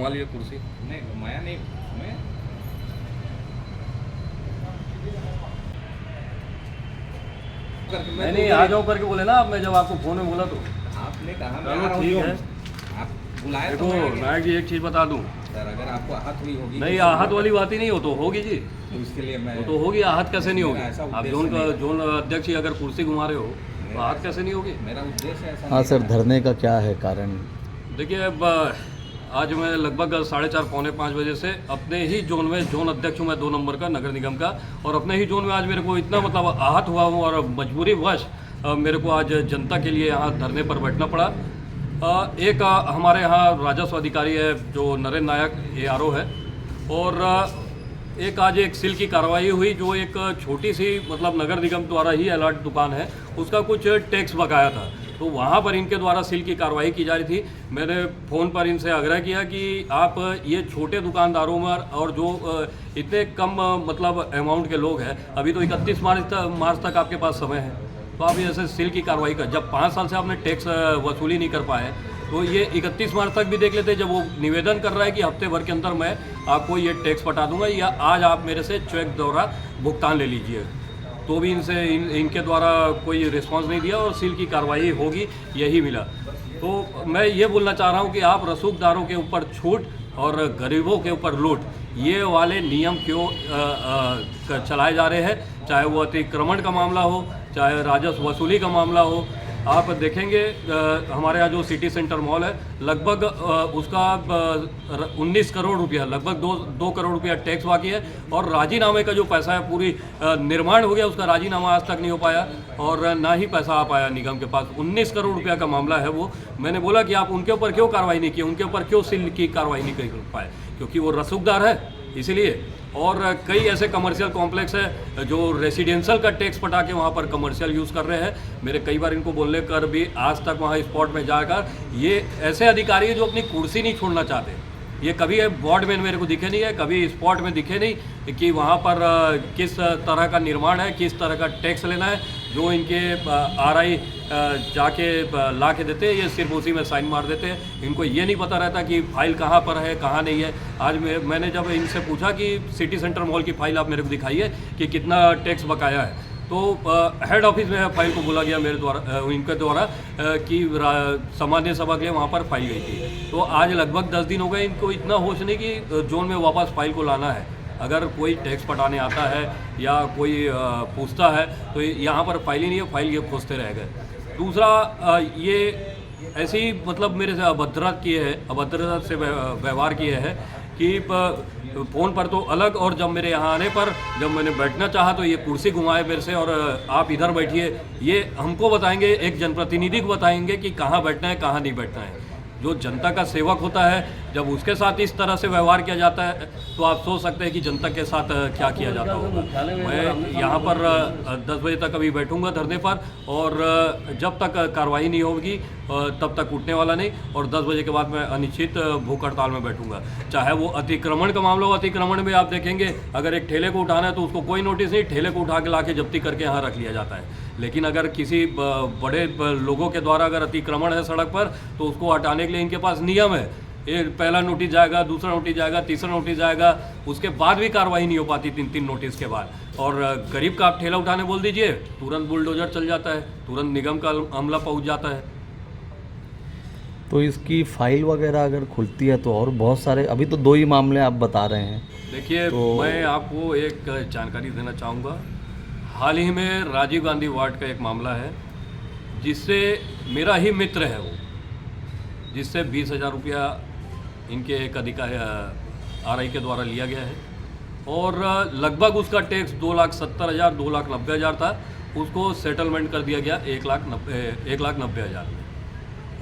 घुमा लीजिए कुर्सी। नहीं घुमाया नहीं मैं। करके नहीं नहीं आ जाओ करके बोले ना आप, मैं जब आपको फ़ोन में बोला तो। आपने कहा मैं आ चलो रहा हूँ ठीक जो। है। आप बुलाए तो देखो मैं आ गया। नायक जी एक चीज़ बता दूं, सर अगर आपको आहत हुई होगी नहीं किसी आहत को, वाली बात ही नहीं हो तो होगी जी, तो इसके लिए मैं वो तो होगी। आहत कैसे नहीं मेरा ऐसा होगी? आप उद्देश्य नहीं था। जोन अध्यक्ष ही अगर कुर्सी घुमा रहे हो तो मेरा आहत ऐसा- कैसे नहीं होगी? मेरा उद्देश्य ऐसा हाँ नहीं सर, था। धरने का क्या है कारण? देखिए अब आज मैं लगभग 4:30 पौने 5 बजे से अपने ही जोन में जोन अध्यक्ष हूँ मैं 2 नंबर का नगर निगम का, और अपने ही जोन में आज मेरे को इतना मतलब आहत हुआ हूँ और मजबूरी वश मेरे को आज जनता के लिए यहाँ धरने पर बैठना पड़ा। एक हमारे यहाँ राजस्व अधिकारी है जो नरेंद्र नायक ARO है, और एक आज एक सील की कार्रवाई हुई जो एक छोटी सी मतलब नगर निगम द्वारा ही अलॉट दुकान है उसका कुछ टैक्स बकाया था, तो वहाँ पर इनके द्वारा सील की कार्रवाई की जा रही थी। मैंने फ़ोन पर इनसे आग्रह किया कि आप ये छोटे दुकानदारों में और जो इतने कम मतलब अमाउंट के लोग हैं, अभी तो 31 मार्च तक आपके पास समय है, तो आप ऐसे सील की कार्रवाई कर, जब 5 साल से आपने टैक्स वसूली नहीं कर पाए तो ये 31 मार्च तक भी देख लेते। जब वो निवेदन कर रहा है कि हफ्ते भर के अंदर मैं आपको ये टैक्स पटा दूंगा या आज आप मेरे से चेक द्वारा भुगतान ले लीजिए, तो भी इनके द्वारा कोई रिस्पांस नहीं दिया और सील की कार्रवाई होगी यही मिला। तो मैं ये बोलना चाह रहा हूँ कि आप रसूखदारों के ऊपर छूट और गरीबों के ऊपर लूट, ये वाले नियम क्यों चलाए जा रहे हैं? चाहे वो अतिक्रमण का मामला हो, चाहे राजस्व वसूली का मामला हो। आप देखेंगे हमारे यहाँ जो सिटी सेंटर मॉल है लगभग उसका 19 करोड़ रुपया, लगभग 2 करोड़ रुपया टैक्स बाकी है, और राजीनामे का जो पैसा है पूरी निर्माण हो गया, उसका राजीनामा आज तक नहीं हो पाया और ना ही पैसा आ पाया निगम के पास। 19 करोड़ रुपया का मामला है वो। मैंने बोला कि आप उनके ऊपर क्यों कार्रवाई नहीं की, उनके ऊपर क्यों सील की कार्रवाई नहीं कर पाए? क्योंकि वो रसूखदार है इसलिए। और कई ऐसे कमर्शियल कॉम्प्लेक्स है जो रेसिडेंशियल का टैक्स पटा के वहाँ पर कमर्शियल यूज़ कर रहे हैं। मेरे कई बार इनको बोलने कर भी आज तक वहाँ स्पॉट में जाकर, ये ऐसे अधिकारी हैं जो अपनी कुर्सी नहीं छोड़ना चाहते। ये कभी बोर्ड में मेरे को दिखे नहीं है, कभी स्पॉट में दिखे नहीं कि वहाँ पर किस तरह का निर्माण है, किस तरह का टैक्स लेना है। जो इनके RI जाके ला के देते हैं, ये सिर्फ उसी में साइन मार देते हैं। इनको ये नहीं पता रहता कि फाइल कहाँ पर है कहाँ नहीं है। आज मैंने जब इनसे पूछा कि सिटी सेंटर मॉल की फाइल आप मेरे को दिखाइए कि कितना टैक्स बकाया है, तो हेड ऑफिस में फाइल को बोला गया मेरे द्वारा, इनके द्वारा कि सामान्य सभा के लिए वहाँ पर फाइल गई थी। तो आज लगभग 10 दिन हो गए, इनको इतना होश नहीं कि जोन में वापस फाइल को लाना है। अगर कोई टैक्स पटाने आता है या कोई पूछता है तो यहाँ पर फाइल ही नहीं है, फाइल ये खोजते रह गए। दूसरा ये ऐसी मतलब मेरे से अभद्रता से व्यवहार किए हैं कि फ़ोन पर तो अलग, और जब मेरे यहाँ आने पर जब मैंने बैठना चाहा तो ये कुर्सी घुमाए मेरे से और आप इधर बैठिए। ये हमको बताएंगे, एक जनप्रतिनिधि को बताएंगे कि कहाँ बैठना है कहाँ नहीं बैठना है। जो जनता का सेवक होता है जब उसके साथ इस तरह से व्यवहार किया जाता है तो आप सोच सकते हैं कि जनता के साथ क्या किया जाता होगा। मैं यहाँ पर 10 बजे तक अभी बैठूंगा धरने पर, और जब तक कार्रवाई नहीं होगी तब तक उठने वाला नहीं, और 10 बजे के बाद मैं अनिश्चित भूख हड़ताल में बैठूंगा। चाहे वो अतिक्रमण का मामला हो, अतिक्रमण में आप देखेंगे अगर एक ठेले को उठाना है तो उसको कोई नोटिस नहीं, ठेले को उठा के ला के जब्ती करके यहाँ रख लिया जाता है। लेकिन अगर किसी बड़े लोगों के द्वारा अगर अतिक्रमण है सड़क पर तो उसको हटाने के लिए इनके पास नियम है। ये पहला नोटिस जाएगा, दूसरा नोटिस जाएगा, तीसरा नोटिस जाएगा, उसके बाद भी कार्रवाई नहीं हो पाती 3 नोटिस के बाद। और गरीब का आप ठेला उठाने बोल दीजिए, तुरंत बुलडोजर चल जाता है, तुरंत निगम का अमला पहुंच जाता है। तो इसकी फाइल वगैरह अगर खुलती है तो और बहुत सारे, अभी तो 2 ही मामले आप बता रहे हैं। देखिए मैं आपको एक जानकारी देना चाहूँगा। हाल ही में राजीव गांधी वार्ड का एक मामला है जिससे मेरा ही मित्र है वो, जिससे 20,000 रुपया इनके एक अधिकारी RI के द्वारा लिया गया है, और लगभग उसका टैक्स 2,70,000 2,90,000 था। उसको सेटलमेंट कर दिया गया 1,90,000 में,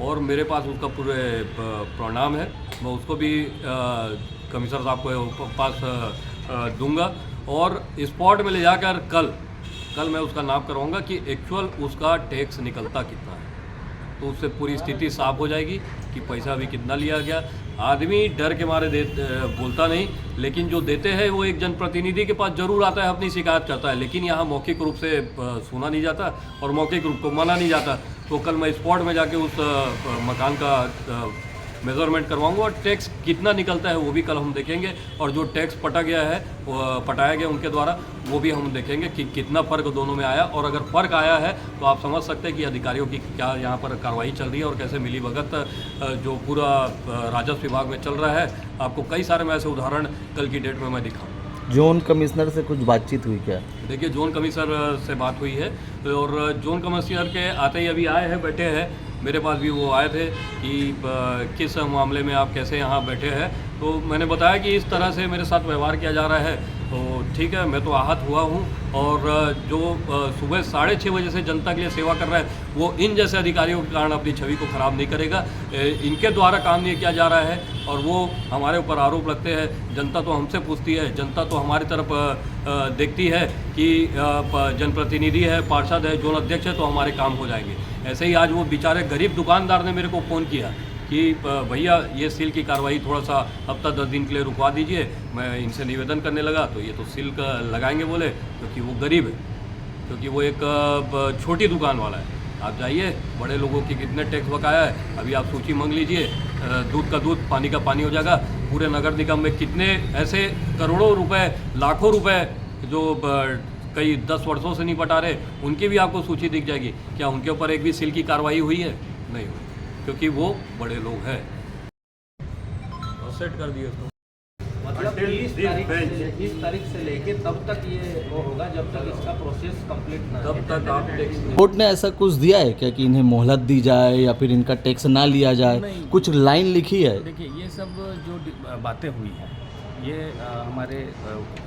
और मेरे पास उसका पूरे प्रणाम है। मैं उसको भी कमिश्नर साहब को पास दूंगा, और स्पॉट में ले जाकर कल मैं उसका नाप करवाऊंगा कि एक्चुअल उसका टैक्स निकलता कितना है, तो उससे पूरी स्थिति साफ हो जाएगी कि पैसा भी कितना लिया गया। आदमी डर के मारे बोलता नहीं, लेकिन जो देते हैं वो एक जनप्रतिनिधि के पास जरूर आता है, अपनी शिकायत करता है, लेकिन यहाँ मौखिक रूप से सुना नहीं जाता और मौखिक रूप को माना नहीं जाता। तो कल मैं स्पॉट में जाके उस मकान का मेजरमेंट करवाऊंगा और टैक्स कितना निकलता है वो भी कल हम देखेंगे, और जो टैक्स पटाया गया उनके द्वारा वो भी हम देखेंगे कि कितना फ़र्क दोनों में आया। और अगर फ़र्क आया है तो आप समझ सकते हैं कि अधिकारियों की क्या यहाँ पर कार्रवाई चल रही है और कैसे मिलीभगत जो पूरा राजस्व विभाग में चल रहा है। आपको कई सारे मैं ऐसे उदाहरण कल की डेट में मैं दिखाऊँ। जोन कमिश्नर से कुछ बातचीत हुई क्या? देखिए, जोन कमिश्नर से बात हुई है और जोन कमिश्नर के आते ही अभी आए हैं, बैठे हैं, मेरे पास भी वो आए थे कि किस मामले में आप कैसे यहाँ बैठे हैं। तो मैंने बताया कि इस तरह से मेरे साथ व्यवहार किया जा रहा है, तो ठीक है, मैं तो आहत हुआ हूँ। और जो सुबह 6:30 बजे से जनता के लिए सेवा कर रहा है वो इन जैसे अधिकारियों के कारण अपनी छवि को ख़राब नहीं करेगा। इनके द्वारा काम नहीं किया जा रहा है और वो हमारे ऊपर आरोप लगते हैं। जनता तो हमसे पूछती है, जनता तो हमारी तरफ देखती है कि जनप्रतिनिधि है, पार्षद है, जोन अध्यक्ष है तो हमारे काम हो जाएंगे। ऐसे ही आज वो बेचारे गरीब दुकानदार ने मेरे को फ़ोन किया कि भैया ये सील की कार्रवाई थोड़ा सा हफ्ता 10 दिन के लिए रुकवा दीजिए। मैं इनसे निवेदन करने लगा तो ये तो सील लगाएंगे बोले, क्योंकि वो गरीब है, क्योंकि वो एक छोटी दुकान वाला है। आप जाइए, बड़े लोगों की कितने टैक्स बकाया है अभी आप सूची मांग लीजिए। दूध का दूध, पानी का पानी हो जाएगा। पूरे नगर निगम में कितने ऐसे करोड़ों रुपए, लाखों रुपए जो कई 10 वर्षों से नहीं पटा रहे, उनकी भी आपको सूची दिख जाएगी। क्या उनके ऊपर एक भी सील की कार्रवाई हुई है? नहीं हुई, क्योंकि वो बड़े लोग हैं। और सेट कर दिए उसको। मतलब 30 तारीख से लेके तब तक ये वो होगा जब तक इसका प्रोसेस कंप्लीट ना तब तक आप टैक्स कोर्ट ने ऐसा कुछ दिया है क्या कि इन्हें मोहलत दी जाए या फिर इनका टैक्स ना लिया जाए? नहीं। कुछ लाइन लिखी है? देखिए, ये सब जो बातें हुई हैं ये हमारे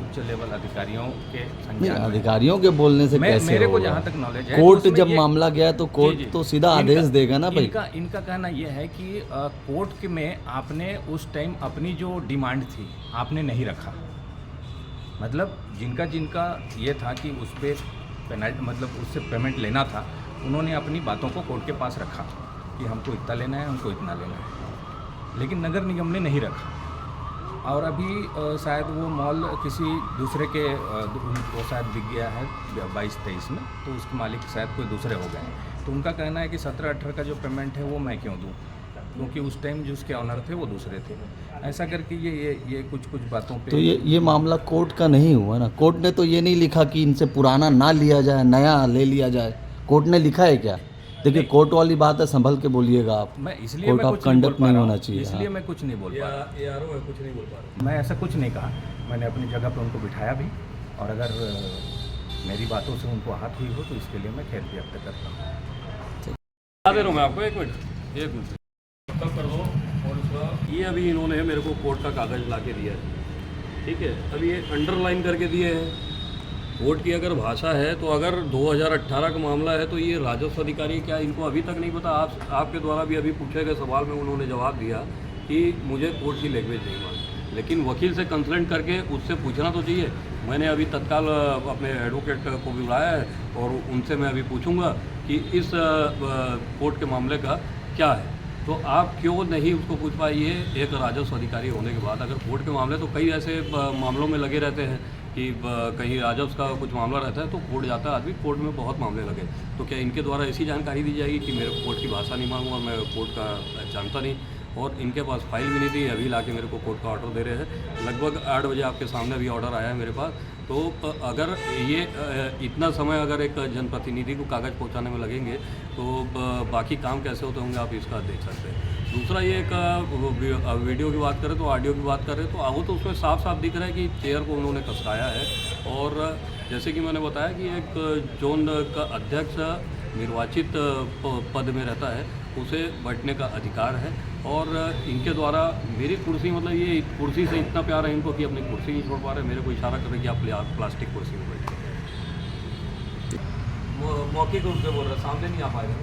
उच्च लेवल अधिकारियों के नहीं, संज्ञान में। अधिकारियों के बोलने से कैसे मेरे को होगा? जहाँ तक नॉलेज है कोर्ट तो उसमें जब ये- मामला गया तो कोर्ट जी, जी। तो सीधा आदेश देगा ना भाई। इनका कहना ये है कि कोर्ट में आपने उस टाइम अपनी जो डिमांड थी आपने नहीं रखा। मतलब जिनका ये था कि उस पर पेनल्टी, मतलब उससे पेमेंट लेना था, उन्होंने अपनी बातों को कोर्ट के पास रखा कि हमको इतना लेना है, हमको इतना लेना है। लेकिन नगर निगम ने नहीं रखा। और अभी शायद वो मॉल किसी दूसरे के उनको शायद बिक गया है 22-23 में, तो उसके मालिक शायद कोई दूसरे हो गए हैं। तो उनका कहना है कि 17-18 का जो पेमेंट है वो मैं क्यों दूं, क्योंकि उस टाइम जो उसके ऑनर थे वो दूसरे थे। ऐसा करके ये कुछ बातों पे तो ये मामला कोर्ट का नहीं हुआ ना। कोर्ट ने तो ये नहीं लिखा कि इनसे पुराना ना लिया जाए, नया ले लिया जाए। कोर्ट ने लिखा है क्या? देखिए, कोर्ट वाली बात है, संभल के बोलिएगा आप। मैं इसलिए कोर्ट मैं ऑफ कुछ नहीं बोल कंडक्ट पा नहीं रहा होना हूँ, चाहिए। इसलिए हाँ। मैं कुछ नहीं बोल पा रहा हूँ। यारो है, कुछ नहीं बोल पा रहे। मैं ऐसा कुछ नहीं कहा। मैंने अपनी जगह पे उनको बिठाया भी, और अगर मेरी बातों से उनको आहत हुई हो तो इसके लिए मैं खेद व्यक्त करता हूँ। बता दे रहा हूँ मैं आपको, एक मिनट तब कर दो। और उसका ये अभी इन्होंने मेरे को कोर्ट का कागज़ ला के दिया है, ठीक है। अभी ये अंडरलाइन करके दिए हैं। कोर्ट की अगर भाषा है तो अगर 2018 का मामला है तो ये राजस्व अधिकारी, क्या इनको अभी तक नहीं पता? आपके द्वारा भी अभी पूछे गए सवाल में उन्होंने जवाब दिया कि मुझे कोर्ट की लैंग्वेज नहीं मालूम, लेकिन वकील से कंसल्ट करके उससे पूछना तो चाहिए। मैंने अभी तत्काल अपने एडवोकेट को भी बुलाया है और उनसे मैं अभी पूछूंगा कि इस कोर्ट के मामले का क्या है। तो आप क्यों नहीं उसको पूछ पाइए? एक राजस्व अधिकारी होने के बाद अगर कोर्ट के मामले, तो कई ऐसे मामलों में लगे रहते हैं कि कहीं राजस्व का कुछ मामला रहता है तो कोर्ट जाता है आदमी, कोर्ट में बहुत मामले लगे। तो क्या इनके द्वारा ऐसी जानकारी दी जाएगी कि मेरे कोर्ट की भाषा नहीं मालूम और मैं कोर्ट का जानता नहीं? और इनके पास फाइल भी नहीं थी, अभी लाके मेरे को कोर्ट का ऑर्डर दे रहे हैं। लगभग 8 बजे आपके सामने अभी ऑर्डर आया है मेरे पास। तो अगर ये इतना समय अगर एक जनप्रतिनिधि को कागज़ पहुंचाने में लगेंगे तो बाकी काम कैसे होते होंगे, आप इसका देख सकते हैं। दूसरा, ये एक वीडियो की बात करें तो ऑडियो की बात करें तो वो तो उसमें साफ साफ दिख रहा है कि चेयर को उन्होंने कसराया है। और जैसे कि मैंने बताया कि एक जोन का अध्यक्ष निर्वाचित पद में रहता है, उसे बैठने का अधिकार है। और इनके द्वारा मेरी कुर्सी, मतलब ये कुर्सी से इतना प्यार है इनको कि अपनी कुर्सी नहीं छोड़ पा रहे। मेरे को इशारा कर रहे कि आप प्लास्टिक कुर्सी में बैठे। मौखिक रूप से बोल रहे, सामने नहीं आ पाएगा।